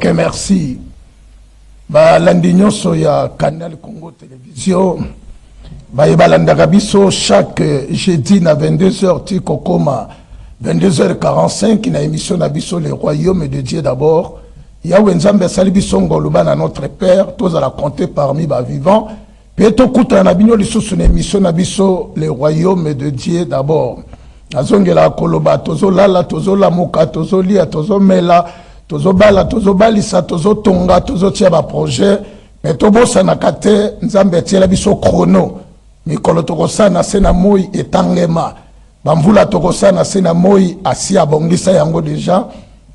Ok, merci. L'Indignon Soya Canal Congo Télévision. Balandaka biso chaque jeudi à 22h tiko koma 22h45 na émission na biso le royaume de Dieu d'abord. Yahweh Nzambe sali biso ngoluba na notre père, tous à la compter parmi ba vivants. Peto kuta na binyo lisusu na émission na biso le royaume de Dieu d'abord. Azongela koloba tozo lala tozo lamuka tozo lia tozo mela tozo bala tozo balisa tozo tonga tozo tia ba projet. Peto bosa na kate Nzambe tiela biso chrono. Mikolo tokosana sena moi etangema bamvula tokosana sena moi asia bongisa yango deja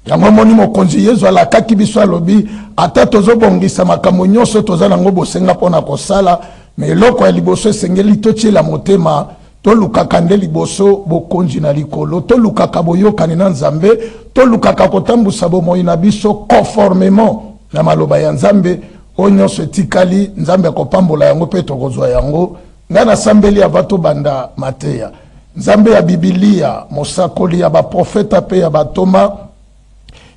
yango moni mokonzi yezu ala kaki biso alobi ata tozo bongisa makambo nyonso tozana ngo bosenga pona kosala me loko ya liboso esengeli totiela motema tolukaka nde liboso bokonzi na likolo tolukaka boyokani na Nzambe tolukaka kotambusa bomoi na biso conformément na maloba ya Nzambe oyo nyonso etikali Nzambe akopambola yango mpe tokozwa yango ngana sambeli avato banda mateya Nzambe ya Biblia mosakoli ya ba profeta pe ya batoma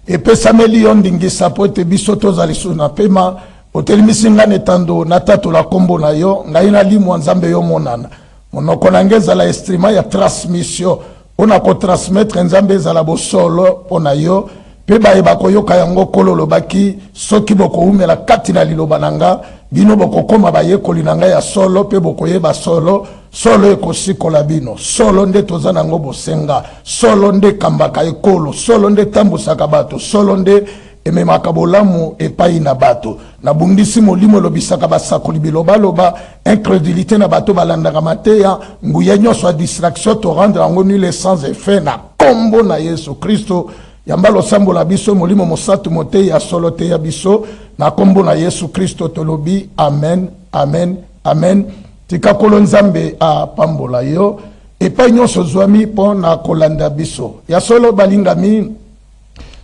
epesameli yo ndingisa po ete biso tozali su na pema otelimisi ngana etando na tatu la kombo na yo ngai na limwa Nzambe yo monana monoko na nge ezala estrima ya transmission mpona kotransmettre Nzambe ezala bosolo mpona yo mpe bayeba koyoka yango kolo lobaki soki bokoumela kati na liloba na nga bino bokokoma bayekoli na ngai ya solo mpe bokoyeba solo solo ekosikola bino solo nde toza nango bosenga solo nde kambaka ekolo solo nde tambusaka bato solo nde ememaka bolamu epai na bato nabundisi molimo elobisaka basakoli bilobaloba incrédulité na bato balandaka mateya nguya nyonso ya distraction torendre yango nul sans effet na kombo na Yesu Kristo yamba losambola biso molimo mosatu moteyi ya solo te ya biso na kombo na Yesu Kristo tolobi amen amen amen tika kolo Nzambe apambola yo epai nyonso zwami mpo na kolanda biso ya solo balingami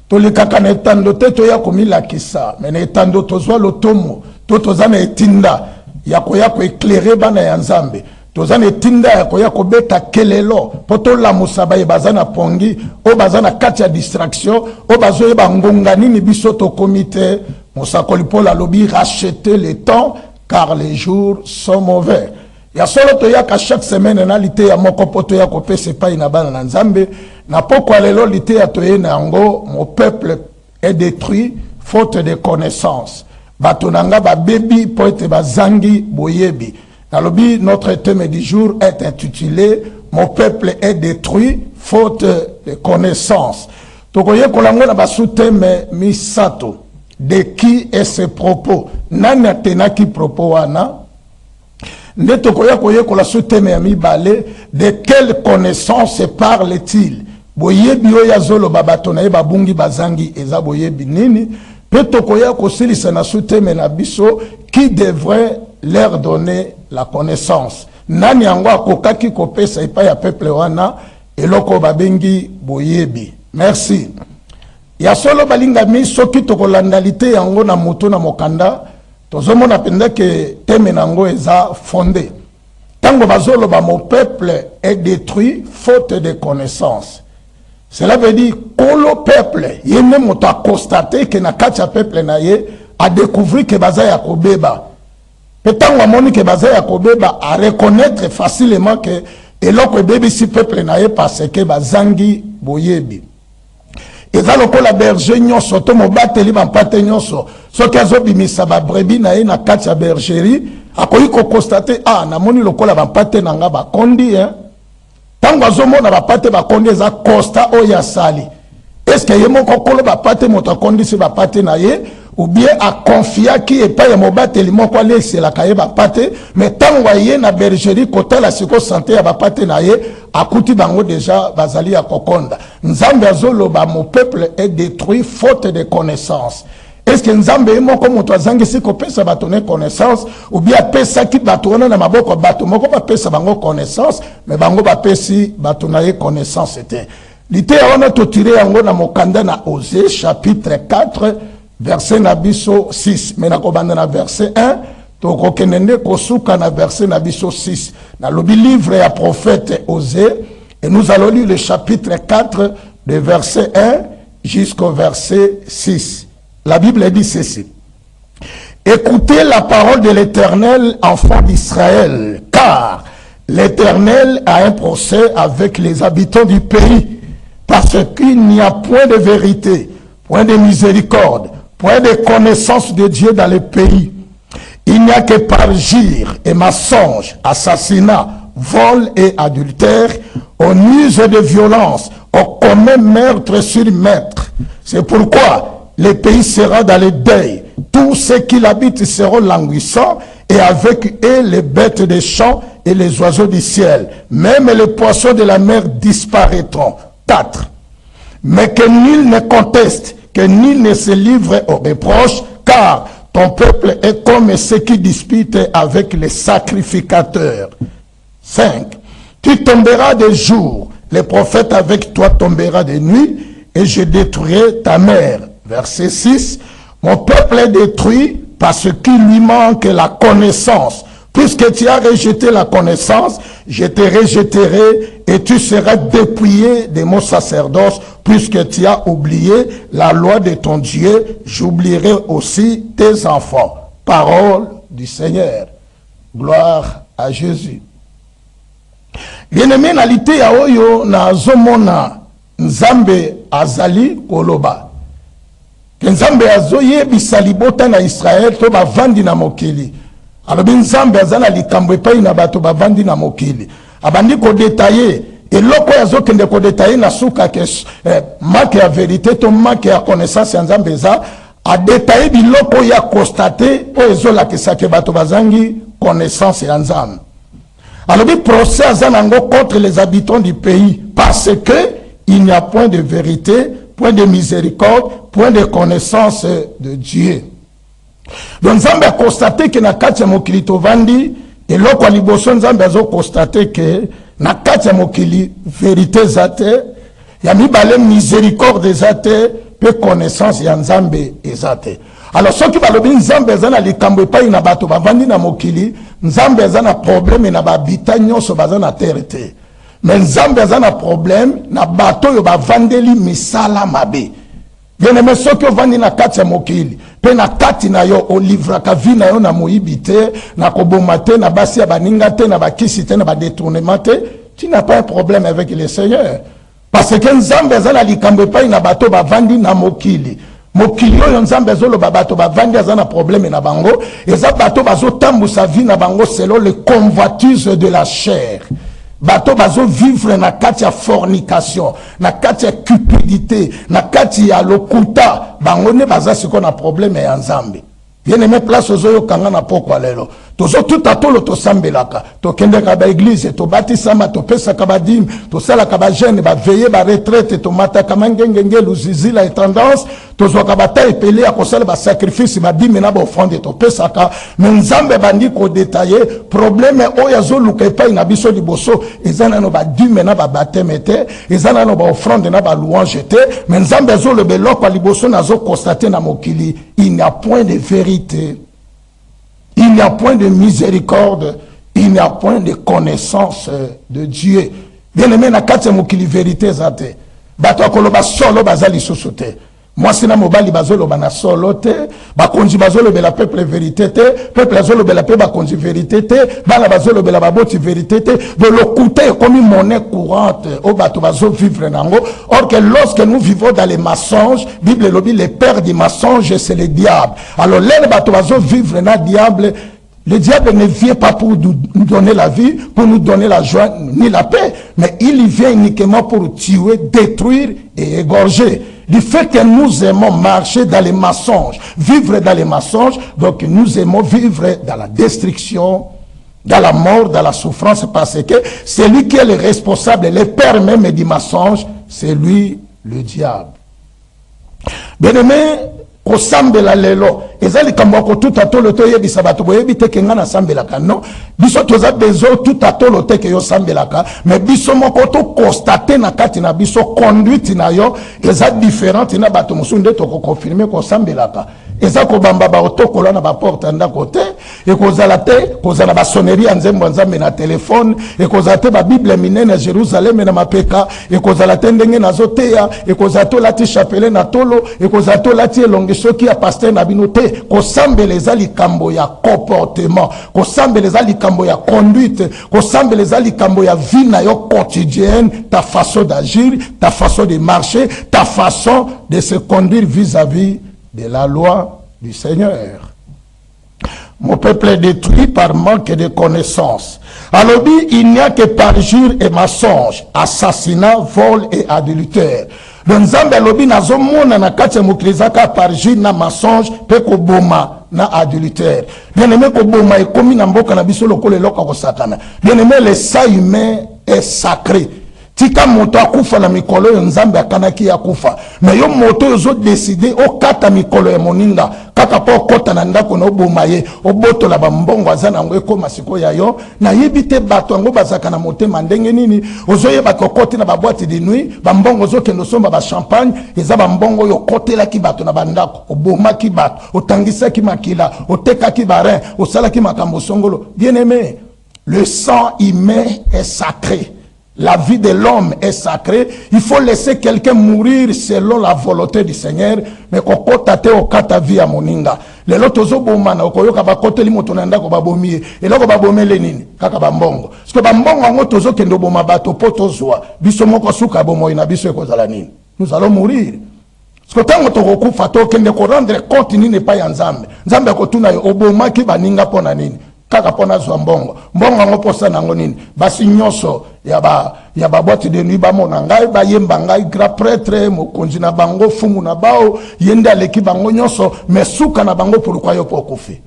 tolikaka na etando te toya komilakisa me na etando tozwa lotomo to toza na etinda ya koya koeklere bana ya Nzambe toza na etinda ya koya kobeta kelelo po tolamusa baye baza na pongi o baza na kati ya distraction o bazoyeba ngonga nini biso tokomi te mosakoli Paul alobi racheter le temps car les jours sont mauvais ya solo toyaka chaque semaine na lite ya moko po toya kopesa epai na bana na Nzambe na pokwa lelo lite ya toye na yango mon peuple est détruit faute de connaissance bato nanga babebi po ete bazangi boyebi. Nalobi, notre thème du jour est intitulé mon peuple est détruit faute de connaissance. Tokoye kolango na basu thème misato de qui est ce propos nana tenaki propos wana ne tokoya koye kola su thème ya mibale de quelle connaissance parle-t-il boyebi oyo azolo babato na ye babungi bazangi eza boyebi nini pe tokoya kosilisa na su thème na biso qui devrait leur donner la connaissance nani yango akokaki kopesa epai ya peuple wana eloko babengi boyebi. Merci ya solo balingami soki tokolanda lite yango na moto na mokanda tozomona penza ke teme nango eza fondé tango bazoloba mon peuple est détruit faute de connaissance. Cela veut dire kolo peuple yene moto a constaté que na kati ya peuple na ye a découvrir que baza ya kobeba petango amoni ke baza ya kobeba a reconnaître facilement que eloko ebebi si peuple na ye parce que bazangi boyebi eza lokola berger nyonso to mobateli bampate nyonso soki azobimisa babrebi na ye na kati ya bergerie akoki kokonstate namoni lokola bampate na nga bakondi ntango azomona bapate bakondi eza constat oyo asali eske ye moko kolo bapate moto akondisi bapate na ye ou bien akonfiaki epai ya mobateli moko aleselaka ye bapate me ntango aye na bergerie kotala siko sante ya bapate na ye akuti bango deja bazali ya kokonda. Nzambe azoloba mon peuple est détruit faute de connaissance. Est-ce que Nzambe ye moko moto azangisi kopesa bato ne connaissance ou bien apesaki bato wana na maboko bato moko bapesa bango connaissance me bango bapesi bato na ye connaissance te lite ya wana totire yango na mokanda na Osée chapitre 4 verset na biso 6 mais nakobanda na verset 1 tokokende nde kosuka na verset na biso 6 na lobi livre ya prophète Osée et nous allons lire le chapitre 4 de verset 1 jusqu'au verset 6. la Bible dit ceci. Écoutez la parole de l'Éternel, enfants d'Israël, car l'Éternel a un procès avec les habitants du pays, parce qu'il n'y a point de vérité, point de miséricorde, point de connaissance de Dieu dans le pays. Il n'y a que parjure et mensonge, assassinat, vol et adultère, on use de violence, on commet meurtre sur maître. C'est pourquoi le pays sera dans le deuil. Tous ceux qui l'habitent seront languissants, et avec eux les bêtes des champs et les oiseaux du ciel. Même les poissons de la mer disparaîtront. 4. Mais que nul ne conteste, que nul ne se livre aux reproches, car ton peuple est comme ceux qui disputent avec les sacrificateurs. 5. Tu tomberas de jour, les prophètes avec toi tomberont de nuit, et je détruirai ta mère. Verset 6. Mon peuple est détruit parce qu'il lui manque la connaissance. Puisque tu as rejeté la connaissance, je te rejetterai et tu seras dépouillé de mon sacerdoce. Puisque tu as oublié la loi de ton Dieu, j'oublierai aussi tes enfants. Parole du Seigneur. Gloire à Jésus. Bien-aimé, nalité ya oyo na zomona Nzambe azali koloba. Nzambe azoye bisalibota na Israël to bavandi na mokili. Alobi Nzambe azana likambo epai na bato bavandi na mokili. Abandi ko détailler eloko yazo kende ko détailler na suka ke marque ya vérité to marque ya connaissance ya Nzambe za a détailler biloko ya constater o ezola kesake bato bazangi connaissance ya Nzambe. Alobi procès azanango contre les habitants du pays parce que il n'y a point de vérité, point de miséricorde, point de connaissance de Dieu. Donc Nzambe a constaté que na kati ya mokili tovandi eloko ya liboso Nzambe azo constaté que na kati ya mokili vérité zate ya mibale miséricorde zate pe connaissance ya Nzambe ezate. Alors soki balobi Nzambe ezana likambo epai na bato bavandi na mokili, Nzambe ezana problème na babita nyonso bazana terre te. Mais Nzambe ezana problème na bato yo bavandeli misala mabe. Bien-aimé, soki ovandi na kati ya mokili, pe na kati na yo olivraka vi na yo na moyibi te, na koboma te, na basi ya baninga te, na bakisi te, na badetournement te, tu n'as pas un problème avec le Seigneur. Parce que Nzambe ezana likambo epai na bato bavandi na mokili. Mokili oyo Nzambe ezoloba bato bavandi azana problème na bango, eza bato bazotambusa vi na bango selon les convoitises de la chair. Bato bazo vivre na kati ya fornication, na kati ya cupidité, na kati ya lokuta, bango ne baza siko na problème ya Nzambe. Bien aimé place ozoyo kanga na pokwa lelo. Tozo tout atolo to sambelaka, to kendeka ba église, to batisama, to pesa kabadim, to sala kabajene, ba veiller ba retraite, to mata kamangengenge luzizila et tendance, to zo kabata epele ya kosala ba sacrifice ba dime na ba offrande to pesa ka, mais Nzambe bandi ko détailler problème oya zo luka epai na biso liboso, ezana no ba dime na ba baptême te, ezana no ba offrande na ba louange te, mais Nzambe zo le beloko liboso na zo constater na mokili, il n'y a point de vérité. Il n'y a point de miséricorde, il n'y a point de connaissance de Dieu. Bien aimé, na kati mokili vérité zate. Bato akoloba solo bazali sosote. Moi sina mobali bazolo bana solo te, bakonzi bazolo bela peuple vérité te, peuple azolo bela pe bakonzi vérité te, bana bazolo bela baboti vérité te, de l'occulter comme une monnaie courante au bato bazo vivre nango. Or que lorsque nous vivons dans les mensonges, Bible lobby le père du mensonge c'est le diable. Alors les bato bazo vivre na diable. Le diable ne vient pas pour nous donner la vie, pour nous donner la joie ni la paix, mais il vient uniquement pour tuer, détruire et égorger. Du fait que nous aimons marcher dans les mensonges, vivre dans les mensonges, donc nous aimons vivre dans la destruction, dans la mort, dans la souffrance, parce que c'est lui qui est le responsable, le père même du mensonge, c'est lui le diable. Bien-aimé, kosambela lelo ezali kamoko tout atolo to yebisa bato boyebi te ke ngana sambelaka non biso toza bezo tout atolo te ke yo sambelaka mais biso moko to constater na kati na biso conduite na yo eza différente na bato mosunde to ko confirmer ko sambelaka eza ko bamba ba otokola na ba porte anda côté et kozala te kozala ba sonnerie nzembo nzambe na téléphone et kozala te ba bible minene Jérusalem na mapeka et kozala te ndenge na zoteya et kozala to lati chapelet na tolo et kozala to lati elonge soki ya pasteur na bino te kosambeleza likambo ya comportement kosambeleza likambo ya conduite kosambeleza likambo ya vie na yo quotidienne ta façon d'agir ta façon de marcher ta façon de se conduire vis-à-vis de la loi du Seigneur. Mon peuple est détruit par manque de connaissances. Alors, il n'y a que parjure et mensonge, assassinat, vol et adultère. Donc, Nzambe alobi nazomona na kati ya mokilizaka parjure na mensonge pe koboma na adultère. Bien aimé koboma ekomi na mboka na biso lokola eloko kosakana. Bien aimé le sang humain est sacré. Tika moto akufa na mikolo yo Nzambe akanaki akufa. Mais yo moto yozo décider okata mikolo ya moninga kaka po kota na ndako na oboma ye obotola ba mbongo azana ngo ekoma siko ya yo na yebite bato ngo bazaka na motema ndenge nini ozoyeba kokoti na ba boîte de nuit ba mbongo zokendo somba ba champagne eza ba mbongo yo kotela ki bato na bandako oboma ki bato otangisa ki makila oteka ki barin osala ki makambo songolo. Bien aimé, le sang humain est sacré. La vie de l'homme est sacrée. Il faut laisser quelqu'un mourir selon la volonté du Seigneur. Mais koko tate okata vie à moninga. Le lotozo bomana okoyoka bakote li moto nanda ko babomie. Et loko babomele nini? Kaka bambongo. Parce que bambongo ngo tozo kendo boma bato potozwa. Biso moko suka bomo ina biso ekozala nini? Nous allons mourir. Parce que tango toko kufa to kende ko rendre compte nini pa ya Nzambe. Nzambe ko tuna yo oboma ki baninga pona nini? Kaka pona zwa mbongo mbongo ngo posa nango nini basi nyoso ya ba boîte de nuit ba mona ngai ba yemba ngai grand prêtre mokonzi na bango fumu na bao yenda leki bango nyoso mesuka na bango pourquoi yo pokufi.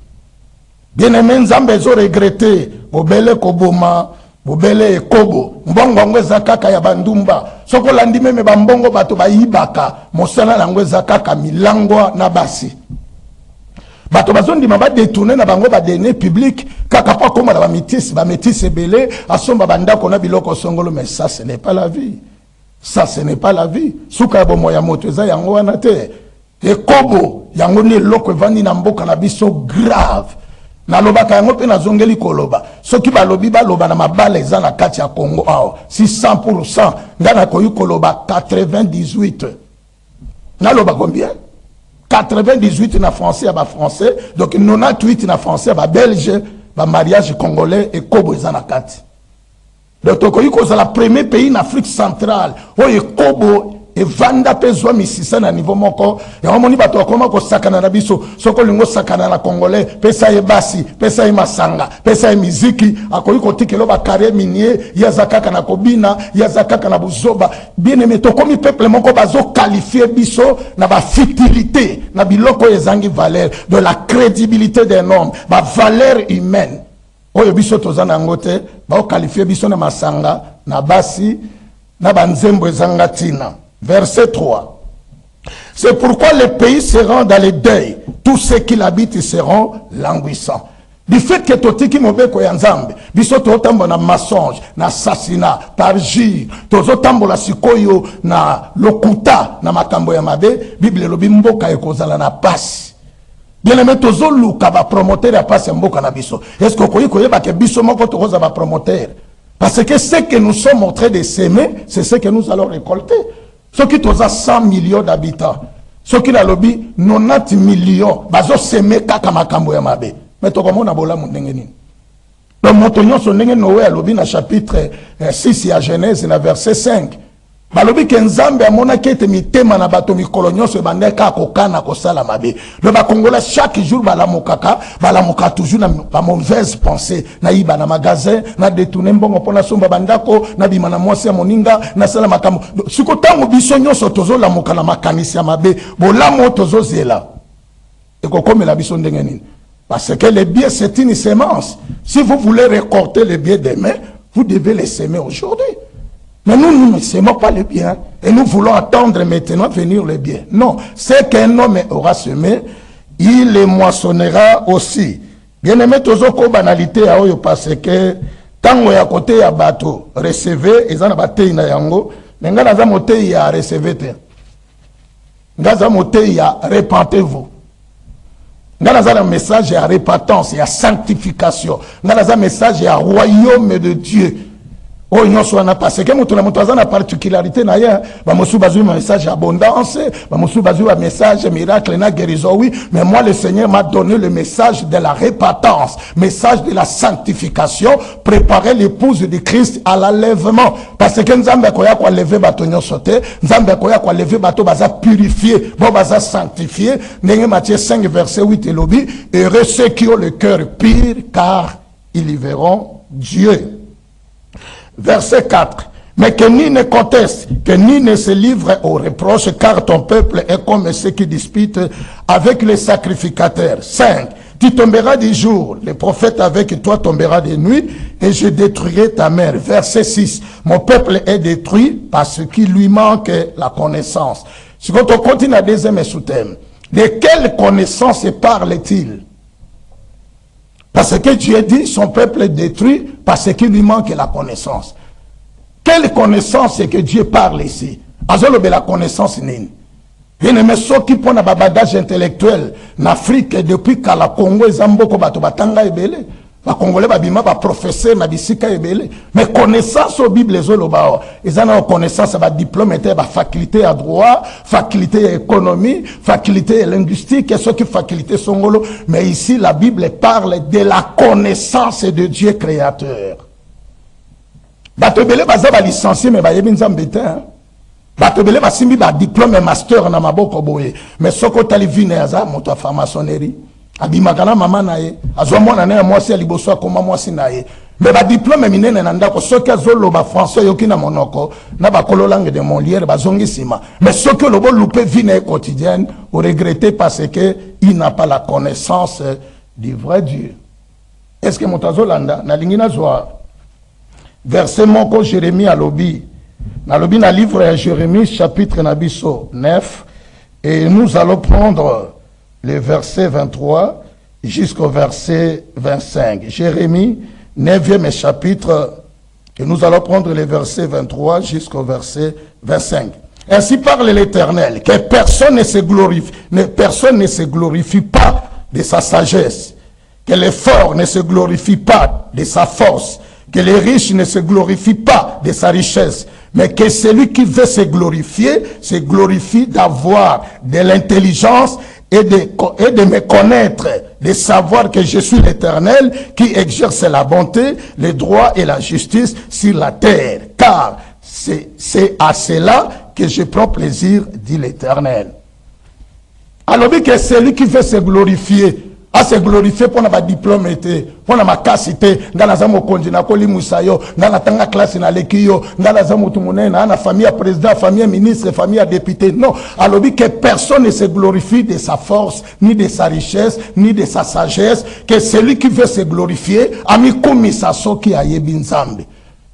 Bien aimé, Nzambe zo regretter bobele koboma bobele ekobo mbongo ngo eza kaka ya bandumba soko landi meme ba mbongo bato ba yibaka mosala nango eza kaka milangwa na basi. Bato bazondi maba détourner na bango ba deniers publics kaka pa koma ba métis belé asomba banda kona biloko songolo. Mais ça ce n'est pas la vie. Ça ce n'est pas la vie. Suka bo moya moto eza yango wana te. Ekobo yango ni loko vandi na mboka na biso grave. Na lobaka yango pe na zongeli koloba. Soki balobi baloba na mabala eza na kati ya Congo ao. Si 100% ngana koyu koloba 98. Na loba combien? 98 na français à français, donc 98 na français à belge, ba mariage congolais et kobo za na kati. Donc tokoyi ko za la premier pays en Afrique centrale, o e kobo e vanda pezwa misisa na niveau moko, ya moni bato akoma ko sakana na biso, soko lingo sakana na congolais, pesa e basi, pesa e masanga, pesa e miziki, akoyi ko tikelo ba carrière minier, ya zakaka na kobina, ya zakaka na buzoba. Bien aimé, tokomi peuple moko bazo qualifier biso na ba futilité, na biloko ezangi valeur, de la crédibilité d'un homme, ba valeur humaine. Oyo biso tozana ngote, ba qualifier biso na masanga, na basi, na banzembo ezanga tina. Verset 3. C'est pourquoi les pays seront dans les deuils. Tous ceux qui l'habitent seront languissants. Du fait que totiki mobeko ya Nzambe, biso totambo na mensonge, na assassinat, parjure, tozotambo la sikoyo na lokuta na makambo ya mabe, Bible lobi mboka ekozala na pasi. Bien aimé tozo luka ba promoteur ya pasi mboka na biso. Est-ce que koyi koyeba ke biso moko tokoza ba promoteur? Parce que ce que nous sommes en train de s'aimer, c'est ce que nous allons récolter. Ceux qui ont 100 millions d'habitants, ceux qui ont 90 millions, ils ont semé kaka makambo ya mabe. Mais tu comprends na bola mundengeni. Donc montonyon son ndenge Noé alobi na chapitre 6 ya Genèse na verset 5. Balobi ke Nzambe amona kete mitema na bato mikolo nyonso bandeka kokana kosala mabe. Le ba Congolais chaque jour balamuka toujours na ba mauvaise pensée, na iba na magasin, na détourner mbongo pona somba bandako, na bima na mwasi ya moninga, na sala makambo. Siko tango biso nyonso tozo lamuka na makanisi ya mabe, bolamo tozo zela. Eko komela biso ndenge nini? Parce que le bien c'est une semence. Si vous voulez récolter le bien demain, vous devez les semer aujourd'hui. Mais nous ne semons pas le bien. Et nous voulons attendre maintenant venir le bien. Non. Ce qu'un homme aura semé, il les moissonnera aussi. Bien aimé, tozoko banalité à oyo parce que tango ya côté ya bato recevez et zana batei na yango, nga na za motei ya recevez te. Nga za motei ya repentez-vous. Ngalaza un message à répentance et à sanctification. Ngalaza un message à royaume de Dieu. Oh, non, soit n'a parce que mon motoza na particularité na ya, ba mosu bazu un message abondance, ba mosu bazu un message miracle na guérison oui, mais moi le Seigneur m'a donné le message de la répentance, message de la sanctification, préparer l'épouse de Christ à l'enlèvement parce que nzambe koya ko lever bato nyosote, nzambe koya ko lever bato baza purifier, bo baza sanctifier, ndenge Matthieu 5 verset 8 et lobi, heureux ceux qui ont le cœur pur car ils y verront Dieu. Verset 4. Mais que ni ne conteste, que ni ne se livre aux reproches, car ton peuple est comme ceux qui disputent avec les sacrificateurs. 5. Tu tomberas du jour, le prophète avec toi tombera de nuit, et je détruirai ta mère. Verset 6. Mon peuple est détruit parce qu'il lui manque la connaissance. Si on continue à deuxième sous-thème, de quelle connaissance parle-t-il? Parce que Dieu dit son peuple est détruit parce qu'il lui manque la connaissance. Quelle connaissance est que Dieu parle ici? Azolobe la connaissance nini. Bien-aimé, ceux qui prennent un bagage intellectuel en Afrique depuis qu'à la Congo, ils ont beaucoup de batanga ebele. Les Congolais babima ba professeur na bisika ebele. Mais connaissance au Bible les olobao. Ils ont connaissance ba diplôme était ba faculté à droit, faculté à économie, faculté à linguistique et ceux qui faculté songolo. Mais ici la Bible parle de la connaissance de Dieu créateur. Bato ebele baza ba licencié mais ba yebi nzambe te. Bato ebele ba simbi ba diplôme master na maboko boye. Mais soko tali vine aza moto a franc-maçonnerie. Abimakana mama na ye azwa mwana na mwasi aliboso akoma mwasi na ye mais ba diplôme minene na ndako soki azoloba français yoki na monoko na ba kolo langue de Molière bazongi sima mais soki lobo loupé vie na quotidienne ou regretter parce que il n'a pas la connaissance du vrai Dieu. Est-ce que motazolanda na lingina zwa verset moko Jérémie alobi na livre de Jérémie chapitre na biso 9 et nous allons prendre le verset 23 jusqu'au verset 25. Jérémie, 9e chapitre, et nous allons prendre le verset 23 jusqu'au verset 25. Ainsi parle l'Éternel, que personne ne se glorifie pas de sa sagesse, que les forts ne se glorifient pas de sa force, que les riches ne se glorifient pas de sa richesse, mais que celui qui veut se glorifie d'avoir de l'intelligence et de me connaître, de savoir que je suis l'Éternel qui exerce la bonté, le droit et la justice sur la terre. Car c'est à cela que je prends plaisir, dit l'Éternel. Alors, que celui qui veut se glorifier, à se glorifier pour ma diplôme, pour ma capacité, dans la zamo kondina koli musayo, dans la tanga classe na lekiyo, dans la zamo tumune, dans la famille président, famille ministre, famille député. Non, alors que personne ne se glorifie de sa force, ni de sa richesse, ni de sa sagesse, que celui qui veut se glorifier, ami komi sa soki a yebi nzambe.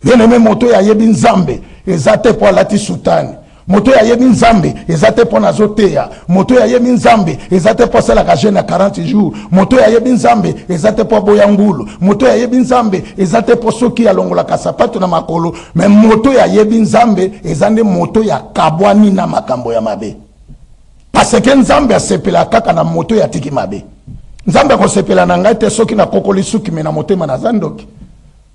Bien aimé moto ya yebi nzambe, ezate pour lati soutane. Moto ya yebi nzambe ezate po na zoteya, moto ya yebi nzambe ezate po sala ka jeune na 40 jours, moto ya yebi nzambe ezate po boya ngulu, moto ya yebi nzambe ezate po soki ya longola ka sapato na makolo, mais moto ya yebi nzambe ezande moto ya kabwani na makambo ya mabe. Parce que nzambe asepela kaka na moto ya tiki mabe. Nzambe ko sepela na ngai te soki na kokoli suki me na motema na zandoki.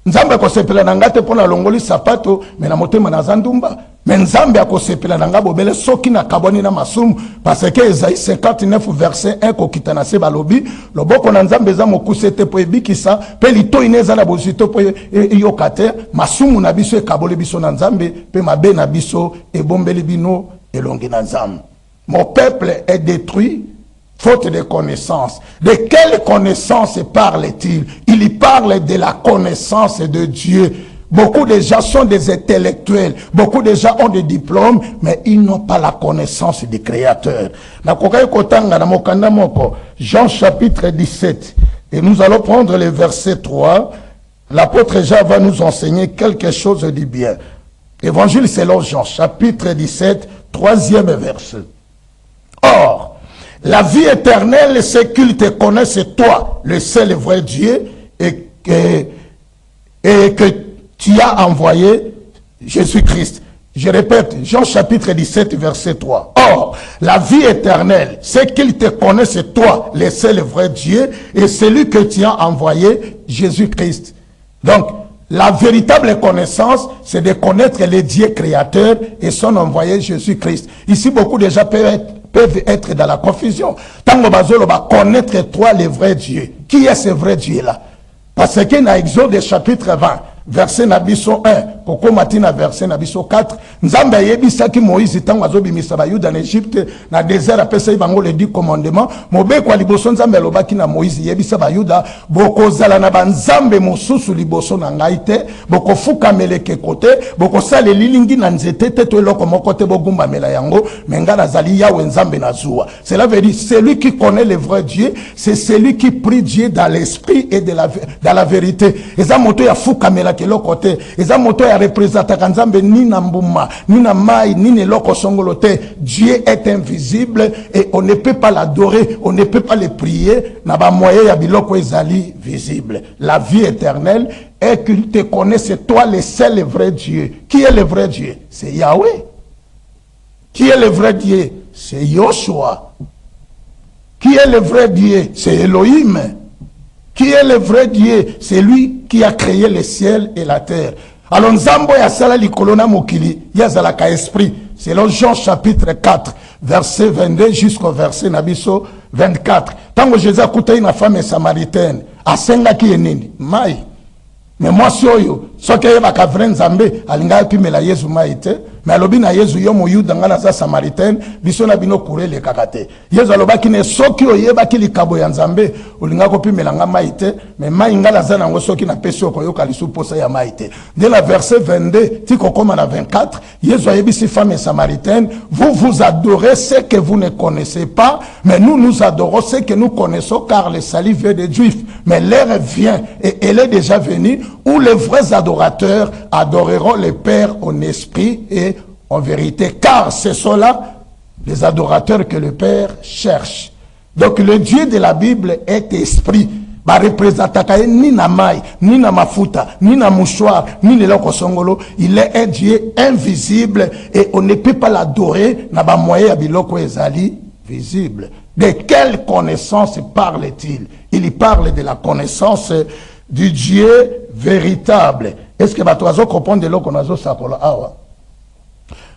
Nzambe ko sepela na ngate pona longoli sapato me na motema na zandumba. Mais Nzambe a kosepela na ngabo bele soki na kaboni na masumu parce que Esaïe 59 verset 1 ko kitana se balobi loboko na Nzambe za mokusete po ebikisa pe lito ineza na bozito po yokate masumu na biso ekabole biso na Nzambe pe mabe na biso ebombeli bino elongi na Nzambe. Mon peuple est détruit faute de connaissance. De quelle connaissance parle-t-il? Il y parle de la connaissance de Dieu. Beaucoup de gens sont des intellectuels. Beaucoup de gens ont des diplômes, mais ils n'ont pas la connaissance du Créateur. Jean chapitre 17. Et nous allons prendre le verset 3. L'apôtre Jean va nous enseigner quelque chose du bien. Évangile selon Jean chapitre 17, 3e verset. Or, la vie éternelle, c'est qu'ils te connaissent toi, le seul et vrai Dieu, et que tu as envoyé Jésus-Christ. Je répète, Jean chapitre 17, verset 3. Or, la vie éternelle, c'est qu'il te connaisse toi, le seul vrai Dieu, et celui que tu as envoyé, Jésus-Christ. Donc, la véritable connaissance, c'est de connaître le Dieu créateur et son envoyé Jésus-Christ. Ici, beaucoup de gens peuvent être dans la confusion. Tant que va connaître toi, le vrai Dieu. Qui est ce vrai Dieu-là? Parce que dans Exode chapitre 20, verset nabiso 1, koko matina verset nabiso 4, nzambe yebisaki Moïse tango azobimisa bayuda en Égypte na désert apesa bango le 10 commandements, mobe kwa liboso nzambe alobaki na Moïse yebisa bayuda bokozala na banzambe mosusu liboso na ngai te, bokofuka meleke kote, bokosala lilingi na nzete te to eloko moko te bogumba mela yango, menga nazali yawe nzambe na zuwa. Cela veut dire celui qui connaît le vrai Dieu, c'est celui qui prie Dieu dans l'esprit et dans la vérité. Eza moto ya fuka mela ke lokote eza moto ya représenter kanzambe ni na mbuma ni na mai ni ne loko songolote. Dieu est invisible et on ne peut pas l'adorer, on ne peut pas le prier na ba moyen ya biloko ezali visible. La vie éternelle est qu'il te connaisse toi le seul et vrai Dieu. Qui est le vrai Dieu? C'est Yahweh. Qui est le vrai Dieu? C'est Yoshua. Qui est le vrai Dieu? C'est Elohim. Qui est le vrai Dieu? C'est lui qui a créé le ciel et la terre. Alors, Nzambo ya sala likolona mokili, yazalaka esprit. Selon Jean chapitre 4, verset 22 jusqu'au verset nabiso 24. Tango Jésus a coûté une femme samaritaine, asenga ki enini, mai. Mais moi, soyo, so ke yeba vrai Nzambe, alinga pimela Yesu mai te. Mais alobi na Yesu yo moyuda ngana za samaritaine biso na bino kurele kakate. Yesu alobaki ne soki oyebaki likabo ya Nzambe olinga kopimela nga maite mais mai ngala za nango soki na pesi okoyoka lisu posa ya maite. Dès la verset 22 tiko koma na 24 Yesu ayebisi femme samaritaine, vous adorez ce que vous ne connaissez pas, mais nous adorons ce que nous connaissons car le salut vient des Juifs. Mais l'heure vient et elle est déjà venue où les vrais adorateurs adoreront le Père en esprit et en vérité, car ce sont là les adorateurs que le Père cherche. Donc le Dieu de la Bible est esprit. Ba représentaka ni na mai, ni na mafuta, ni na mouchoir, ni na loko songolo. Il est un Dieu invisible et on ne peut pas l'adorer na ba moyen ya biloko ezali visible. De quelle connaissance parle-t-il? Il y parle de la connaissance du Dieu véritable. Est-ce que batoazo comprendre de loko nazo sakola awa?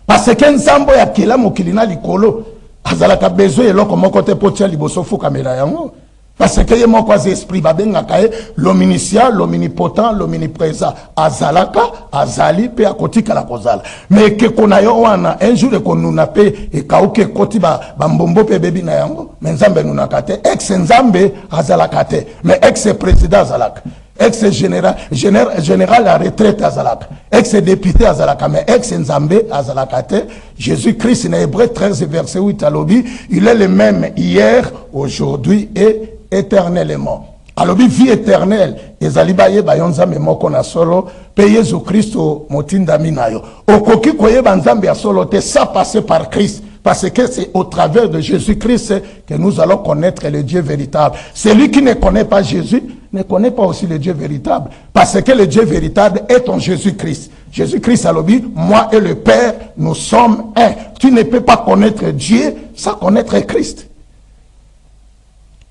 Parce que Nzambo ya kila mokilina likolo azalaka besoin eloko moko te potia liboso fuka mela yango. Parce que yemo kwa esprit babenga kae l'omniscient, l'omnipotent, l'omniprésent azalaka azali pe akotika la kozala. Mais que konayo wana un jour ko nuna pe e kauke koti ba mbombo pe bebi na yango. Mais Nzambe nuna kate ex Nzambe azalaka te. Mais ex président azalaka. Ex-général à retraite azalaka, ex-député azalaka, mais ex-nzambe azalaka te. Jésus-Christ, dans Hébreux 13, verset 8 alobi, il est le même hier, aujourd'hui et éternellement. Alobi vie éternelle, ezalibaye bayonzambe moko na solo, pe Jésus Christ motinda minayo. Okoki koye banzambe ya solo te, ça passe par Christ. Parce que c'est au travers de Jésus-Christ que nous allons connaître le Dieu véritable. Celui qui ne connaît pas Jésus ne connaît pas aussi le Dieu véritable. Parce que le Dieu véritable est en Jésus-Christ. Jésus-Christ a dit, moi et le Père, nous sommes un. Tu ne peux pas connaître Dieu sans connaître Christ.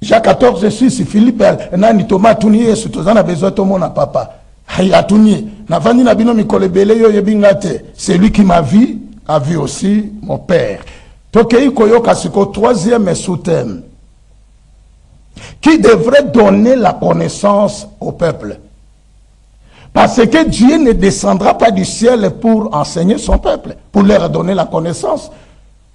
Jacques 14, 6, Philippe, Nani Thomas, Touni, Yesu, Tozana besoin de mon papa. Haya Touni, Navani Nabino Mikolebele, Yebingate. C'est lui qui m'a vu, a vu aussi mon Père. Tokei Koyoka Siko, troisième sous-thème. Qui devrait donner la connaissance au peuple. Parce que Dieu ne descendra pas du ciel pour enseigner son peuple, pour leur donner la connaissance.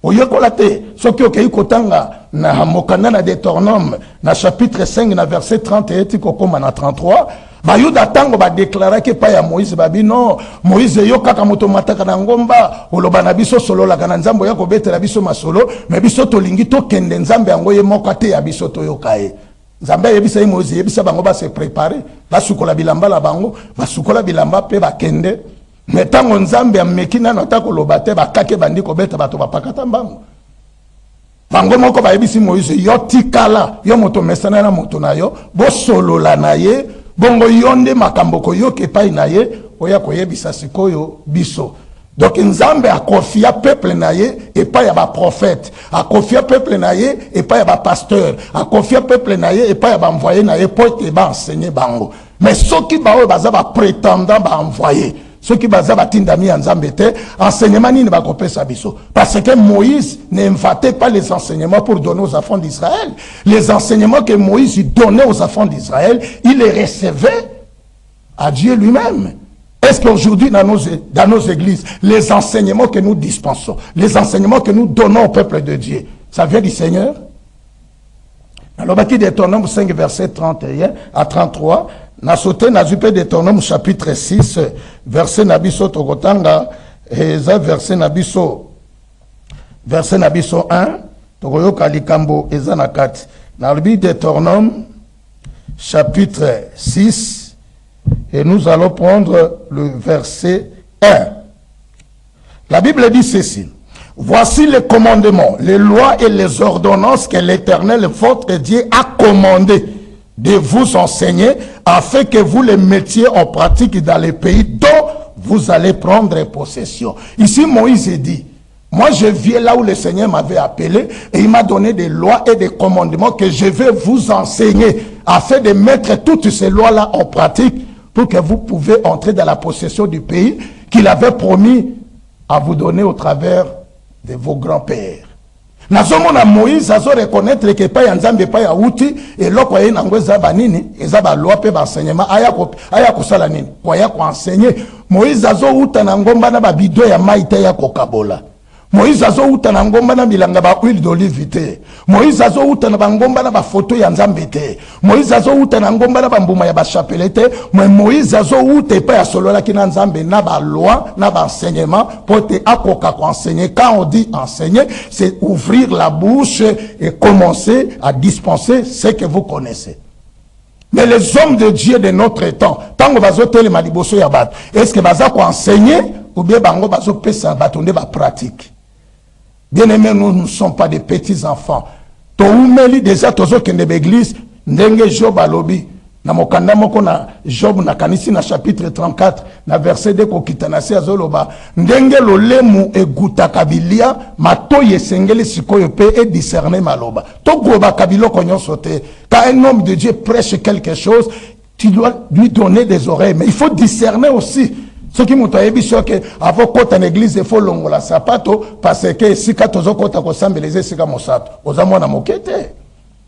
Oyokolate, soki okei kotanga na mokanda na Deutéronome, na chapitre 5, na verset 31, tikokoma na 33, bayuda tango ba déclara que pa ya Moïse babi non, Moïse yo kaka moto mataka na ngomba, oloba na biso solo la kana nzambo ya kobetela biso masolo, mais biso tolingi to kende nzambe yango ye moko te ya biso to yokaye. Nzambe yebisa ye Moïse yebisa bango ba se préparer, ba sukola bilamba la bango, ba sukola bilamba pe ba kende. Mais tango nzambe amekina na tako lobate ba kake bandi ko beta bato ba pakata mbango. Bango moko ba yebisi Moïse yo tikala, yo moto mesana na moto na yo, bo solo la na ye, bongo yonde makambo ko yo ke pai na ye, oya ko yebisa sikoyo biso. Donc Nzambe a confié peuple naye et pas yaba prophète, a confié peuple naye et pas yaba pasteur, a confié peuple naye et pas yaba envoyé naye pour te ba enseigner bango. Mais ceux qui ba baza ba prétendant ba envoyer, ceux qui baza ba tindami Nzambe te, enseignement ni ba kopesa biso parce que Moïse n'inventait pas les enseignements pour donner aux enfants d'Israël. Les enseignements que Moïse donnait aux enfants d'Israël, il les recevait à Dieu lui-même. Est-ce qu'aujourd'hui, dans nos églises, les enseignements que nous dispensons, les enseignements que nous donnons au peuple de Dieu, ça vient du Seigneur? Alors, dans Deutéronome 5, verset 31 à 33, na sauté na zupe Deutéronome chapitre 6, verset nabiso tokotanga, eza verset nabiso 1, tokoyoka likambo eza na kati. Na Deutéronome chapitre 6, et nous allons prendre le verset 1. La Bible dit ceci. Voici les commandements, les lois et les ordonnances que l'Éternel, votre Dieu, a commandé de vous enseigner afin que vous les mettiez en pratique dans les pays dont vous allez prendre possession. Ici, Moïse dit, moi je viens là où le Seigneur m'avait appelé et il m'a donné des lois et des commandements que je vais vous enseigner afin de mettre toutes ces lois-là en pratique pour que vous pouvez entrer dans la possession du pays qu'il avait promis à vous donner au travers de vos grands-pères. Nazomona Moïse azo reconnaître que pa ya Nzambe pa ya uti eloko ye nango eza banini eza ba loi pe ba enseignement aya ko sala nini kwa ya ko enseigner. Moïse azo uta na ngomba na ba bido ya maita ya kokabola. Moïse azo uta na ngomba na bilanga ba huile d'olive te. Moïse azo uta na ngomba na ba photo ya Nzambe te. Moïse azo uta na ngomba na mbuma ya ba chapelle te. Mais Moïse azo uta pa ya solola ki na Nzambe na ba loi na ba enseignement pour te akoka ko enseigner. Quand on dit enseigner, c'est ouvrir la bouche et commencer à dispenser ce que vous connaissez. Mais les hommes de Dieu de notre temps, tant que bazo tele maliboso ya bat, est-ce que baza ko enseigner ou bien bango bazo pesa batonde ba pratique? Bien-aimés, nous ne sommes pas des petits enfants. Toumeli déjà tozo kende l'église, ndenge Job alobi. Na mokanda moko na Job na kanisi na chapitre 34 na verset 2 kokitanasi azoloba ndenge lolemu eguta kabilia matoye sengeli sikoyo pe et discerner maloba. Togoba kabilo konyo sote. Quand un homme de Dieu prêche quelque chose, tu dois lui donner des oreilles, mais il faut discerner aussi. Ce qui m'ont dit que avant kota en église il faut longola sapato parce que si katozo kota ko sambeleze sika mosato ozamwa na mokete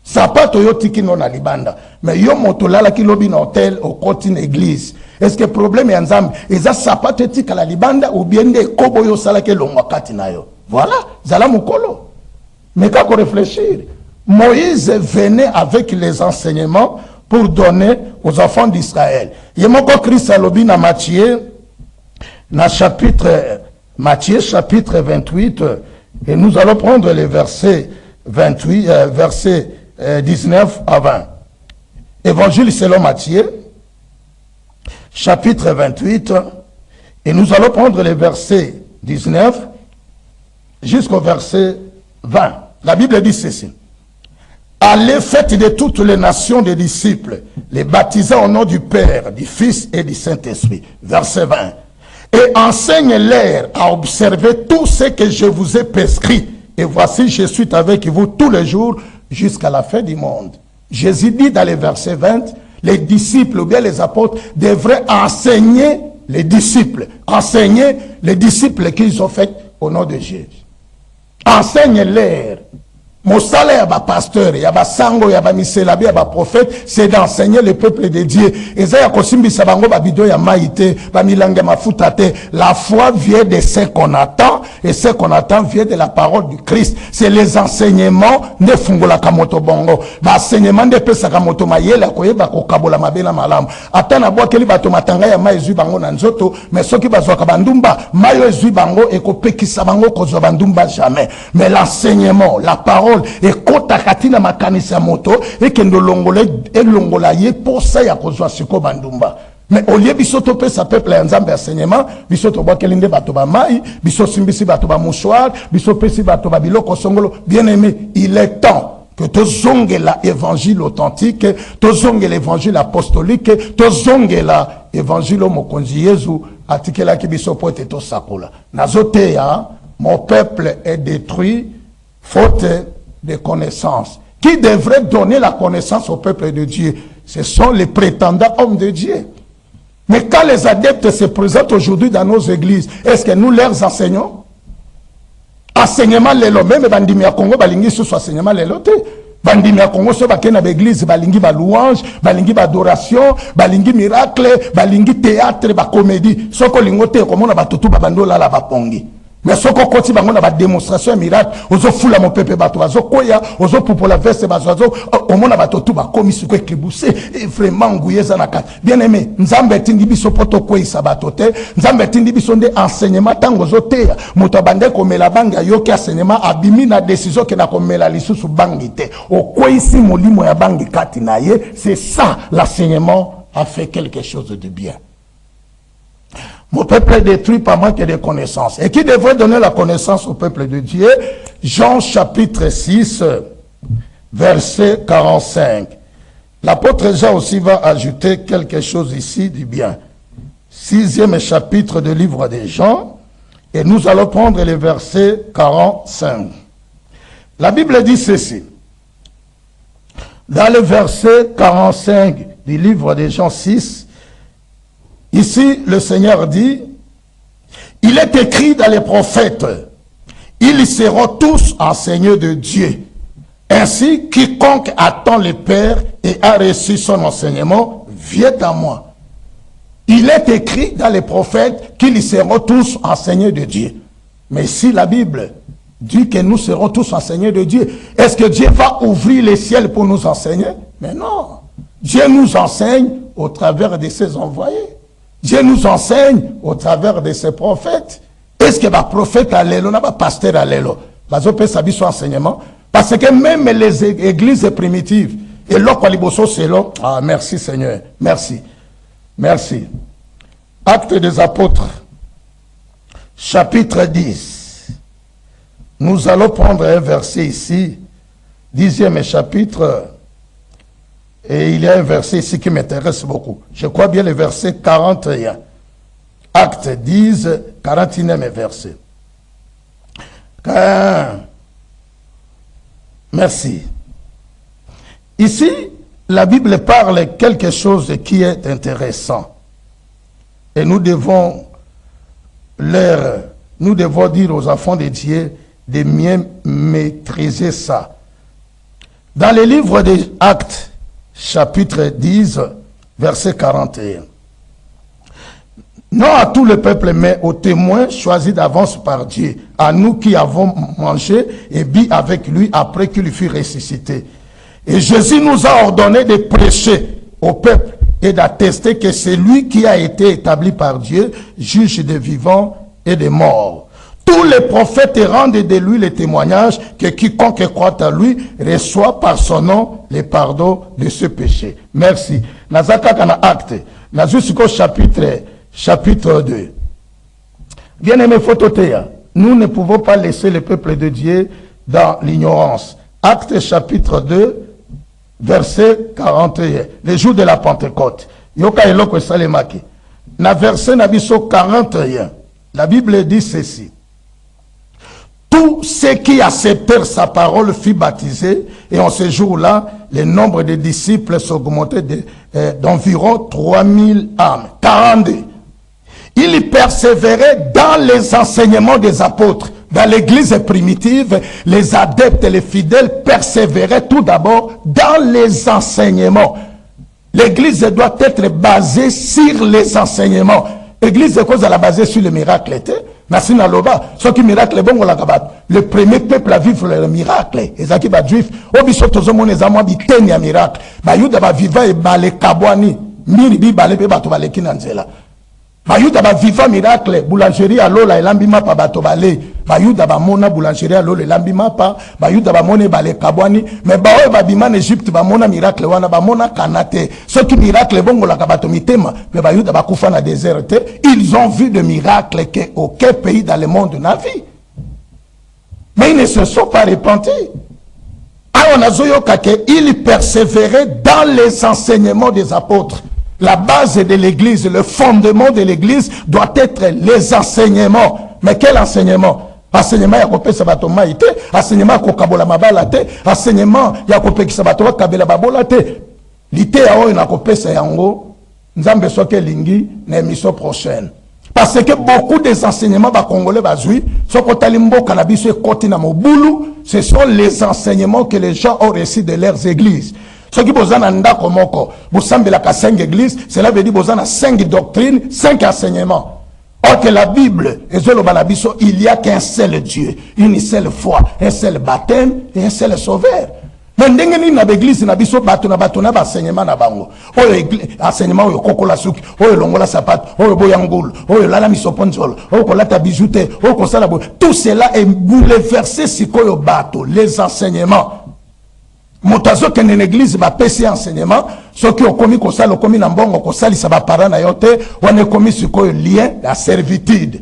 sapato yo tiki no na libanda mais yo moto lala ki lobi na hotel au koti na église. Est-ce que problème ya Nzambe eza sapato tika la libanda ou bien de kobo yo sala ke longwa kati na yo? Voilà, zala mukolo. Mais quand on réfléchit, Moïse venait avec les enseignements pour donner aux enfants d'Israël. Yemoko Christ alobi na Matthieu dans Matthieu chapitre 28, et nous allons prendre les versets 28, versets 19 à 20. Évangile selon Matthieu, chapitre 28, et nous allons prendre les versets 19 jusqu'au verset 20. La Bible dit ceci. Allez, faites de toutes les nations des disciples, les baptisant au nom du Père, du Fils et du Saint-Esprit. Verset 20. Et enseigne-leur à observer tout ce que je vous ai prescrit. Et voici, je suis avec vous tous les jours jusqu'à la fin du monde. Jésus dit dans les versets 20, les disciples ou bien les apôtres devraient enseigner les disciples. Enseigner les disciples qu'ils ont fait au nom de Jésus. Enseigne-leur. Mon salaire, ba pasteur, ya ba sango, ya ba miselabi, ya ba prophète, c'est d'enseigner le peuple de Dieu. Et ça, ya kosimbi sabango, ba bido ya maïté, ba milange mafutate. La foi vient de ce qu'on attend, et ce qu'on attend vient de la parole du Christ. C'est les enseignements de fungola kamoto bongo. Ba enseignement de pesa kamoto mayela, koye ba kokabola mabela malamu. Atana bwa keli bato matanga ya maïzu bango na nzoto, mais ceux qui bazwa kabandumba, mayo ezui bango, eko peki sabango kozo bandumba jamais. Mais l'enseignement, la parole, et kota katina makanisa moto et kendo longole et longola ye pour ça ya kozwa siko bandumba. Mais au lieu bisoto pe sa peuple ya Nzambe enseignement bisoto bwa kelinde bato ba mai biso simbisi bato ba mouchoir biso pesi bato ba biloko songolo. Bien aimé, il est temps que tozongela évangile authentique, tozongela évangile apostolique, tozongela évangile mokonzi Yesu atikela ki biso po ete tosakola. Nazoteya, mon peuple est détruit faute de connaissance. Qui devrait donner la connaissance au peuple de Dieu? Ce sont les prétendants hommes de Dieu. Mais quand les adeptes se présentent aujourd'hui dans nos églises, est-ce que nous leur enseignons? Enseignement lelo, même bandimi à Congo, balingi sous enseignement lelo te. Bandimi à Congo, so bakena l'église, balingi ba louange, balingi ba adoration, balingi miracle, balingi théâtre, ba comédie. Soko lingote, comme on a batutu babando la la bapongi. Mais ce qu'on continue à faire démonstration miracle, aux autres foules à mon peuple bateau, aux autres koya, aux autres pour la veste bateau, au monde à bateau tout bas comme ce que boussé et vraiment ngouillé zanaka. Bien aimé, nous avons tindi biso poto koi sabatote, nous avons tindi biso de enseignement tant aux autres, mutabande comme la banga yoki enseignement abimi na décision que na comme la lisu sous bangite. Au koi ici molimo ya bangi katinaye, c'est ça l'enseignement a fait quelque chose de bien. Mon peuple est détruit par manque de connaissances. Et qui devrait donner la connaissance au peuple de Dieu? Jean chapitre 6, verset 45. L'apôtre Jean aussi va ajouter quelque chose ici du bien. 6e chapitre du livre de Jean. Et nous allons prendre le verset 45. La Bible dit ceci. Dans le verset 45 du livre de Jean 6, ici, le Seigneur dit, il est écrit dans les prophètes, ils seront tous enseignés de Dieu. Ainsi, quiconque attend le Père et a reçu son enseignement, vient à moi. Il est écrit dans les prophètes qu'ils seront tous enseignés de Dieu. Mais si la Bible dit que nous serons tous enseignés de Dieu, est-ce que Dieu va ouvrir les ciels pour nous enseigner? Mais non. Dieu nous enseigne au travers de ses envoyés. Dieu nous enseigne au travers de ses prophètes. Est-ce que le prophète a l'élo, le pasteur a l'élo? Parce que son enseignement. Parce que même les églises primitives, et l'Okwaliboso c'est là. Ah, merci Seigneur. Merci. Merci. Actes des apôtres, chapitre 10. Nous allons prendre un verset ici, 10e chapitre. Et il y a un verset ici qui m'intéresse beaucoup. Je crois bien le verset 41. Acte 10, 41e verset. Merci. Ici, la Bible parle quelque chose qui est intéressant. Et nous devons dire aux enfants de Dieu de mieux maîtriser ça. Dans le livre des Actes, chapitre 10, verset 41. Non à tout le peuple, mais aux témoins choisis d'avance par Dieu, à nous qui avons mangé et bu avec lui après qu'il fut ressuscité. Et Jésus nous a ordonné de prêcher au peuple et d'attester que c'est lui qui a été établi par Dieu, juge des vivants et des morts. Tous les prophètes rendent de lui le témoignage que quiconque croit à lui reçoit par son nom le pardon de ce péché. Merci. Nazaka kana acte. Nazusuko chapitre 2. Bien aimé Fototea, nous ne pouvons pas laisser le peuple de Dieu dans l'ignorance. Acte chapitre 2, verset 41. Le jour de la Pentecôte. Yoka eloko salemaki. Na verset nabiso 41. La Bible dit ceci. Tous ceux qui acceptèrent sa parole furent baptisés, et en ce jour-là, le nombre de disciples s'augmentait d'environ 3000 âmes. 42. Ils persévéraient dans les enseignements des apôtres. Dans l'église primitive, les adeptes et les fidèles persévéraient tout d'abord dans les enseignements. L'église doit être basée sur les enseignements. L'église est la basée sur le miracle. Nasina loba, ce qui miracle bon la kabat. Le premier peuple à vivre le miracle. Ezaki ba juif, obiso tozomo nezamwa biteni ya miracle. Ba yuda ba viva e bale kabwani, miri bi bale pe bato bale kinanzela. Ba yuda ba viva miracle, boulangerie à lola elambi mapa bato bale. Ba yuda ba mona boulangerie à lola elambi mapa, ba yuda ba mone bale kabwani, mais ba oe ba bima en Égypte ba mona miracle wana ba mona kanate. Ce qui miracle bon la kabato mitema, mais ba yuda ba kufa na déserte. Ils ont vu de miracles qu'aucun pays dans le monde n'a vu. Mais ils ne se sont pas repentis. Ils persévéraient dans les enseignements des apôtres. La base de l'église, le fondement de l'église doit être les enseignements. Mais quel enseignement? Enseignement ya kopesa bato maite, enseignement ya kokabola mabala te, enseignement ya kopekisa bato kabela babola te. Lite ya oyo na kopesa yango, nzambe soke lingi na émission prochaine. Parce que beaucoup des enseignements ba congolais bazui, soko talimbo kanabiso ekoti na mobulu, ce sont les enseignements que les gens ont reçus de leurs églises. Ce qui vous en ndako moko, vous semblez la 5 églises, cela veut dire vous en 5 doctrines, 5 enseignements. Or que la Bible, il n'y a qu'un seul Dieu, une seule foi, un seul baptême et un seul sauveur. Mais ndenge ni na l'église na biso bato na enseignement na bango. Oyo enseignement oyo kokola suki, oyo longola sapato, oyo boyangulu, oyo lala misoponzolo, oyo kolata bijoute, oyo kosala bo. Tout cela est bouleversé sikoyo bato, les enseignements. Motazo que une église va passer enseignement, ceux qui ont commis comme ça, le commis n'ambongo comme ça, ça va parler na yote, on est commis sur quoi lien la servitude.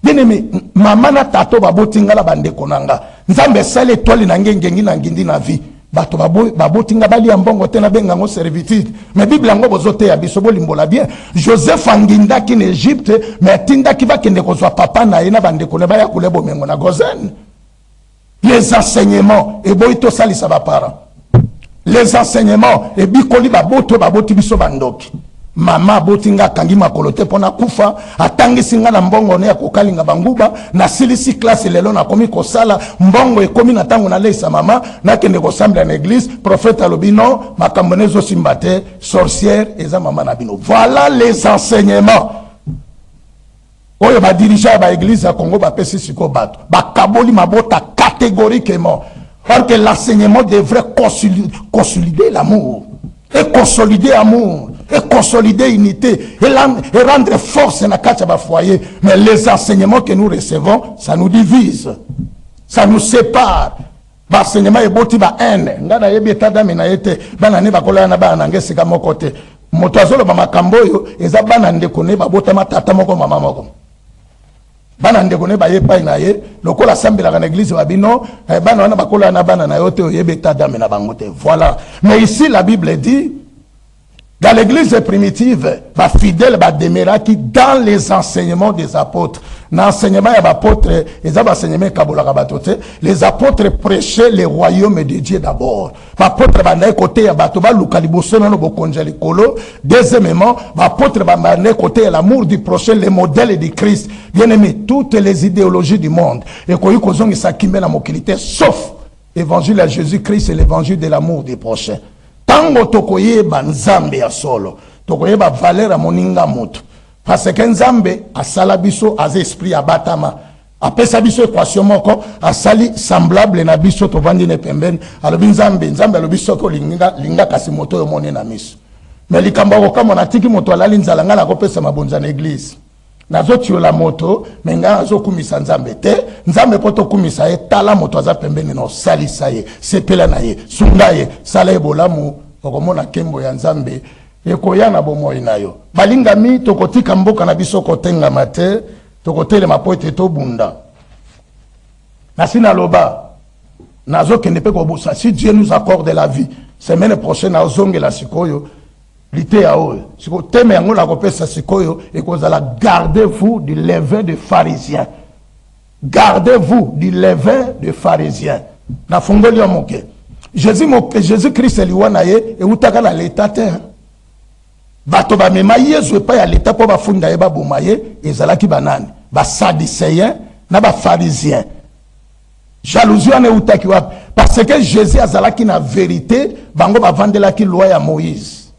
Bien aimé, maman na tato babotinga la bande konanga. Nzambe sale étoile na ngengi na ngindi na vie. Bato babotinga bali ambongo te na benga ngo servitude. Mais Bible ngo bozote ya biso bolimbola bien. Joseph anginda ki en Égypte, mais tinda ki va kende kozwa papa na ina bande koneba ya kulebo mengo na Gozen. Les enseignements, et boito sali ça va para. Les enseignements, et bikoli baboti biso bandoki. Mama botinga kangi makolote pona kufa, atangi singa na mbongo ne ya kokalinga banguba, na silisi classe lelo na komi kosala, mbongo e komi na tango na leisa mama, na kende kosambla na église, prophète alobino, makambonezo simbate, sorcière, eza mama na bino. Voilà les enseignements. Oyo ba dirigeant ba église à Congo ba pesi siko bato ba kaboli mabota catégoriquement parce que l'enseignement devrait consolider l'amour et consolider l'amour et consolider l'unité et rendre force na kacha ba foyer. Mais les enseignements que nous recevons, ça nous divise, ça nous sépare. Ba enseignement e boti ba haine ngana yebi tadami na yete bana ne bakola na bana ngesi ka mokote moto azolo ba makambo yo eza bana ndeko ne babota matata moko mama moko. Bana ndeko ne baye pa na ye lokola sambela na église babino bana wana bakola na bana na yote oyebe tadame na bangote. Voilà. Mais ici la Bible dit dans l'église primitive, ba fidèle ba demeura qui dans les enseignements des apôtres. Dans l'enseignement des apôtres, les apôtres prêchaient le royaume de Dieu d'abord. L'apôtre bandaye côté ya bato ba lukaliboso na bo konjali kolo. Deuxièmement, l'apôtre bandaye côté l'amour du prochain, le modèle de Christ. Bien aimé, toutes les idéologies du monde et koyi kozongi sakimbe na mokilité sauf évangile à Jésus-Christ et l'évangile de l'amour du prochain. Tango tokoye banzambe ya solo, tokoye ba valeur moninga moto. Parce que Nzambe asala biso az esprit abatama. Apesa biso équation moko asali semblable na biso to vandi ne pembeni. Alobi Nzambe alobi soko linga kasi moto yo mone na miso. Mais likambo ko kama na tiki moto alali nzala ngala ko pesa mabonza na église. Nazo tiola moto menga azo kumisa Nzambe te. Nzambe poto kumisa ye tala moto aza pembeni no salisa ye, sepela na ye, sunga ye, sala ebolamu okomona kembo ya Nzambe. Ekoyana bomoi na yo balinga mi tokotika mboka na biso kotenga mate tokotele mapoete to bunda nasina loba nazo kende pe ko bosa si Dieu nous accorde la vie semaine prochaine azonge la sikoyo lité ya o siko teme yango la kopesa sikoyo ekozala gardez-vous du levain de pharisiens, gardez-vous du levain de pharisiens na fongoli ya moke Jésus Christ eliwana ye e utaka na l'état terre. Bato ba mema yezu pa ya leta po ba funda ye ba bomaye ezalaki banani ba sadicéens na ba pharisiens. Jalousie ane utaki wapi parce que Jésus azalaki na vérité bango ba vandelaki loi ya Moïse.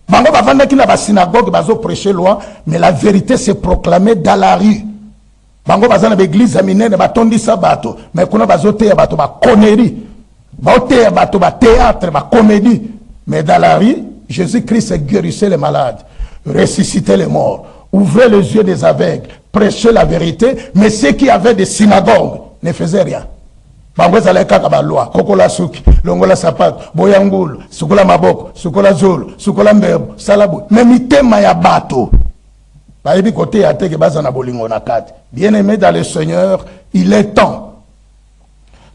Bango ba vandelaki na ba synagogue bazo prêcher loi mais la vérité se proclamait dans la rue. Bango bazana ba église aminene ba tondisa bato mais kuna bazote ya bato ba connerie. Ba ote ya bato ba théâtre ba comédie mais dans la rue Jésus-Christ guérissait les malades, ressuscitait les morts, ouvrait les yeux des aveugles, prêchait la vérité, mais ceux qui avaient des synagogues ne faisaient rien. Bangweza leka kaba loi, kokola suki, longola sapato, boyangulu, sukola maboko, sukola zolo, sukola mbebo, salabu, memitema ya bato. Baebi kote ya teke baza na bolingo na kati. Bien-aimé dans le Seigneur, il est temps.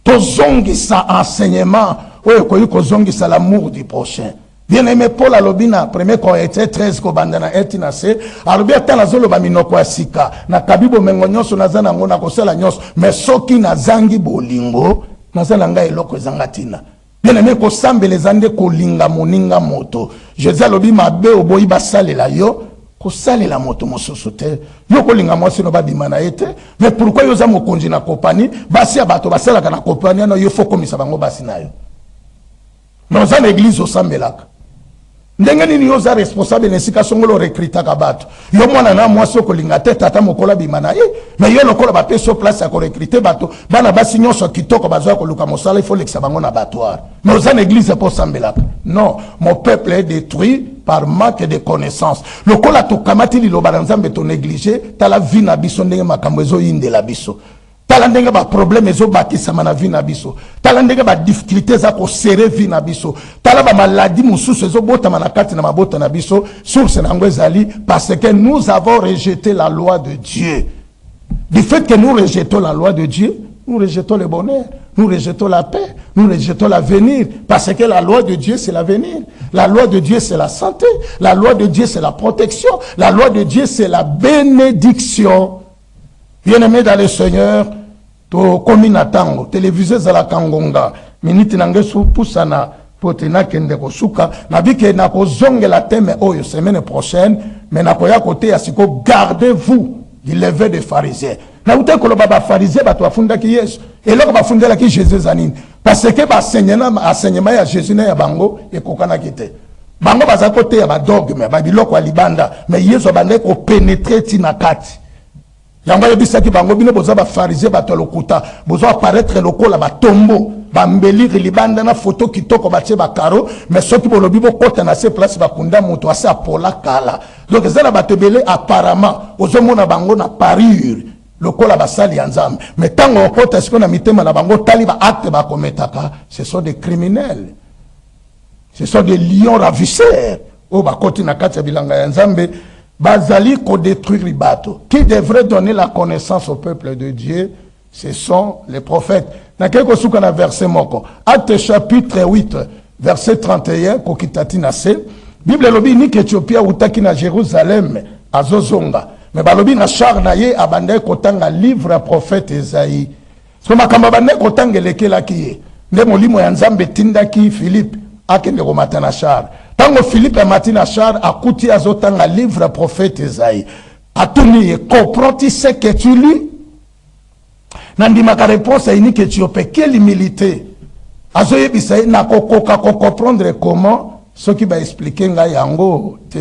Tozongi sa enseignement, ouais koyi kozongi sa l'amour du prochain. Bien-aimé Paul Alobina, 1 Corinthiens 13, Kobandana etina se, Alobia Tanazolo Baminoko Asika, na Kabibo Mengonyoso Nazana Ngona Kosela Nyos, mais soki Nazangi Bolingo, Nazananga Eloko Zangatina. Bien-aimé Kosambe les ande Kolinga Moninga Moto. Jésus Alobi Mabe Oboyi Basale la yo, Kosale la moto mososote. Yo Kolinga Mwasi no Babimana ete, mais pourquoi yo za mokonji na kopani, basi abato basala kana kopani, no yo foko misabango basi na yo. Dans une église au Sambelak. Ndenge nini yo za responsable nesika songolo recruta kabato. Yo mwana na mwasi okolinga te tata mokola bimana mais yo lokola ba peso place ya ko recruter bato bana basi nyonso kitoko bazwa ko luka mosala il faut lexa bango na batoire. Mais dans une église pour Sambelak. Non, mon peuple est détruit par manque de connaissances. Lokola to kamati li lo banzambe to négliger ta la vie na biso ndenge makambo ezo inde la biso. Talandenge ba problème ezo bakisa mana vie na biso. Talandenge ba difficultés za ko serrer vie na biso. Tala ba maladie mususu ezo bota manakati na mabota na biso. Source na ngwezali parce que nous avons rejeté la loi de Dieu. Du fait que nous rejetons la loi de Dieu, nous rejetons le bonheur, nous rejetons la paix, nous rejetons l'avenir. Parce que la loi de Dieu, c'est l'avenir. La loi de Dieu, c'est la santé. La loi de Dieu, c'est la protection. La loi de Dieu, c'est la bénédiction. Bien-aimé dans le Seigneur, to komina tango, télévisé za la kangonga, miniti nangesu pusana, potena kende kosuka, nabike na kozonge la teme oyo semaine prochaine, mais na koya kote ya siko, gardez-vous du lever des pharisiens. Na ute kolo baba pharisien ba to afunda ki Yesu, et là ba fundela ki Jésus zanine, parce que ba enseignement ya Jésus na ya bango e kokana kite. Bango baza kote ya ba dogme, ba biloko libanda, mais Yesu bande ko pénétrer tinakati. Yango yebisaki bango bino boza ba pharisien bato lokuta boza apparaître lokola ba tombo ba mbeliri libanda na photo kitoko batie ba karo mais soki bolobi bo kota na se place ba kunda moto asa pola kala donc ezala batebele apparemment ozomona bango na parure lokola basali ya nzambe mais tango okota siko na mitema na bango tali ba acte ba kometaka ce sont des criminels, ce sont des lions ravisseurs o ba koti na kati ya bilanga ya nzambe. Bazali ko détruire les bateaux. Qui devrait donner la connaissance au peuple de Dieu? Ce sont les prophètes. Na quelque chose qu'on a versé moko. Acte chapitre 8, verset 31, kokitati na se. Bible lobi ni Éthiopia utaki na Jérusalem azozonga. Mais balobi na char na ye abande kotanga livre à prophète Esaïe. So makamba bande kotanga lekela ki. Nde molimo ya Nzambe tindaki Philippe akende ko matana char. Tango Philippe Matina Char a coûté à zotanga livre prophète Esaïe. Atuni comprends-tu ce que tu lis? Nandima ka réponse à unique Éthiopie. Quelle humilité? Azoye bisaï na kokoka comprendre comment ce qui va expliquer nga yango te.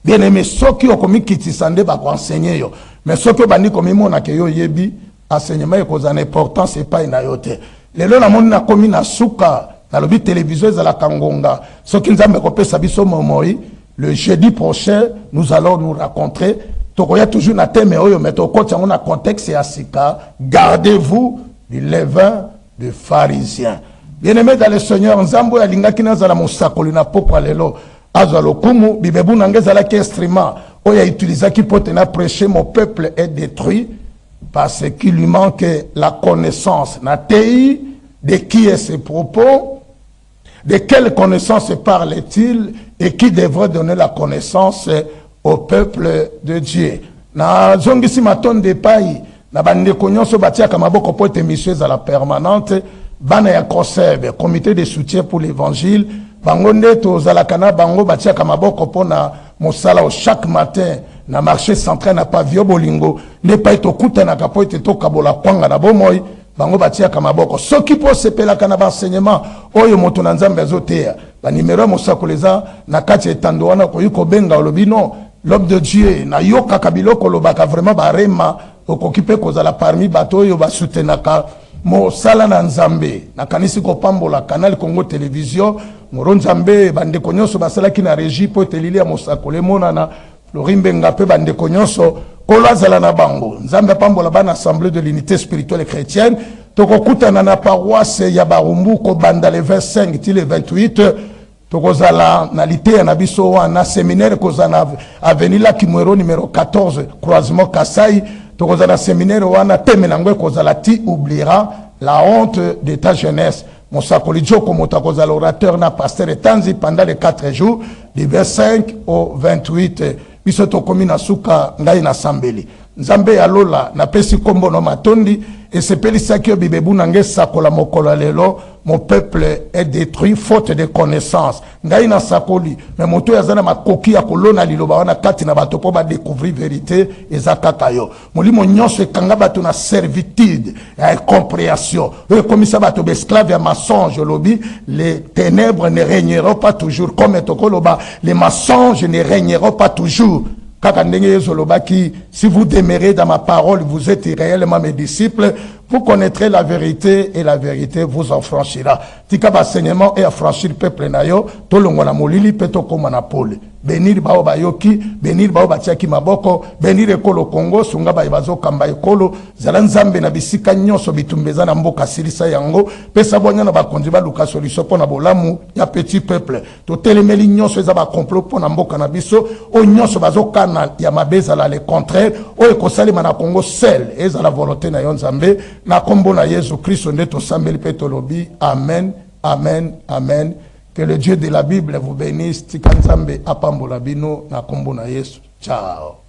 Bien aimé, ce qui ont commis kitisande va enseigner yo. Mais ce que bandi komi mona ke yo yebi enseignement e cause en importance c'est pas une ayote. Les lois na moni na komi na suka. Dans le but télévisé de la Kangonga, ce qui nous a mécopé Sabiso Momoi, le jeudi prochain, nous allons nous rencontrer. Tokoya toujours na thème oyo, mais au côté on a contexte et asika. Gardez-vous du levain de pharisiens. Bien-aimés dans le Seigneur, Nzambo ya linga kina zala musakoli na pokwa lelo. Azalo kumu bibebu nangezala ki instrument. Oya utilisa ki potena prêcher, mon peuple est détruit parce qu'il lui manque la connaissance. Na tei de qui est ses propos? De quelle connaissance parle-t-il et qui devrait donner la connaissance au peuple de Dieu? Na zongisi maton de paille, na bande konyonso batia kamaboko pote missions à la permanente, bana ya conserve, comité de soutien pour l'évangile, bangonde to zalakana bango batia kamaboko pona mosala chaque matin na marché central na pavio bolingo, ne pas to kuta na kapote to kabola kwanga na bomoy. Bango batia kamaboko soki po sepela kana ba enseignement oyo moto na Nzambe azotea ba numéro mosakoleza na kati etando wana ko yuko benga olobino l'homme de Dieu na yoka kabiloko lobaka vraiment ba rema okokipe kozala parmi bato oyo ba soutenaka mo sala na Nzambe na kanisi ko pambola Canal Congo Télévision ngoro Nzambe bande konyoso basala ki na régie po telilia mosakole monana Florimbe ngape bande konyoso Kolazala na bango, Nzambe pambola bana assemblée de l'unité spirituelle et chrétienne, tokokuta na paroisse ya Barumbu ko banda le 25 ti le 28, tokozala na lité na biso wana séminaire kozana avenue la Kimwero numéro 14 croisement Kasai, tokozala séminaire wana teme nangwe kozala ti oubliera la honte de ta jeunesse. Mosakoli Joko Motakoza l'orateur na pasteur Etanzi pendant les 4 jours du 25 au 28 biso tokomi na suka ngai na sambeli nzambe ya lola na pesi kombo no matondi et sepelisaki yo bibebu na nge sakola mokolo lelo mon peuple est détruit faute de connaissance ngai na sakoli mais moto yazana makoki ya kolona liloba wana kati na bato po ba découvrir vérité ezakaka yo molimo nyonso ekanga bato na servitude ya compréhension e komisa bato esclave ya mensonge lobi les ténèbres ne régneront pas toujours comme tokoloba les mensonges ne régneront pas toujours. Si vous demeurez dans ma parole, vous êtes réellement mes disciples, vous connaîtrez la vérité et la vérité vous en franchira. Tika enseignement et affranchir le peuple nayo, tolongo na molili peto koma na pole. Benir bao bayoki, benir bao batiaki maboko, benir ekolo Congo, sunga ba ibazo kamba ekolo, zalanzambe na bisika nyonso bitumbeza na mboka silisa yango, pesa bonya na bakonzi ba luka solution pona bolamu ya petit peuple. To telemeli nyonso eza ba complot pona mboka na biso, o nyonso bazo kana ya mabeza la le contraire, o ekosali mana Congo seul, eza la volonté na yonzambe, na kombo na Yesu Christ nde to sambeli petolobi. Amen, amen, amen. Que le Dieu de la Bible vous bénisse. Tikanzambe apambola bino na kombo na Yesu. Ciao.